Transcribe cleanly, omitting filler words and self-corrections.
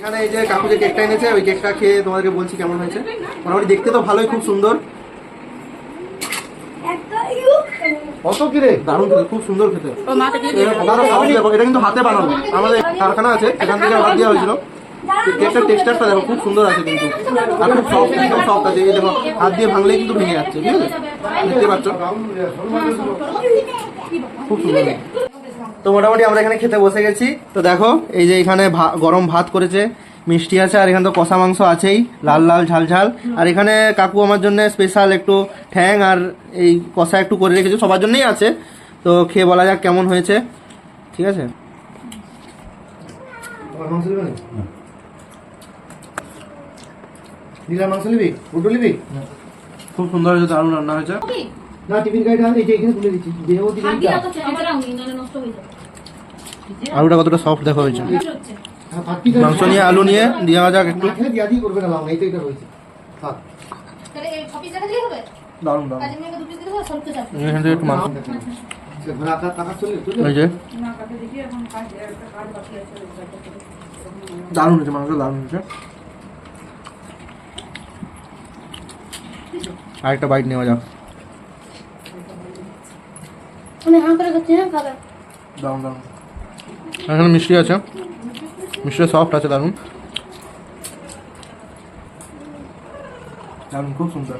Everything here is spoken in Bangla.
এখানে এই যে কাকু যে কেকটা এনেছে ওই কেকটা খেয়ে তোমাদেরকে বলছি কেমন হয়েছে। মোটামুটি দেখতে তো ভালোই, খুব সুন্দর। কত কি রে, দারুণ খেতে, খুব সুন্দর খেতে। এটা কিন্তু হাতে বানানো, আমাদের কারখানা আছে সেখান থেকে অর্ডার দেওয়া হয়েছিল। কেকটার টেক্সচারটা দেখো খুব সুন্দর আছে কিন্তু, আর খুব সফট, একদম সফট আছে। এই দেখো হাত দিয়ে ভাঙলেই কিন্তু ভেঙে যাচ্ছে, ঠিক আছে, দেখতে পাচ্ছ, খুব সুন্দর। তো মোটামুটি আমরা এখানে খেতে বসে গেছি। তো দেখো এই যে এখানে গরম ভাত করেছে, মিষ্টি আছে, আর এখানে তো কষা মাংস আছেই, লাল লাল ঝাল ঝাল। আর এখানে কাকু আমার জন্য স্পেশাল একটু ঠ্যাং আর এই কষা একটু করে রেখেছে, সবার জন্যই আছে। তো খেয়ে বলা যাক কেমন হয়েছে, ঠিক আছে। মাংস নিবি, রুটো নিবি? খুব সুন্দর হয়েছে, দারুণ রান্না হয়েছে। না টিফিন গাড়িটা এই যে এখানে তুলে দিচ্ছি, আলুটা কতটা সফট দেখা হয়েছে। মাংস নিয়ে আলু নিয়ে দেওয়া যাক একটু। দারুণ দারুণ, এখান থেকে একটু মাংস, এই যে দারুণ হয়েছে মাংস, দারুণ হয়েছে। আরেকটা বাইট নেওয়া যাক। দারুণ দারুণ, এখানে মিষ্টি আছে, মিষ্টিটা সফট আছে, দারুণ দারুণ, খুব সুন্দর।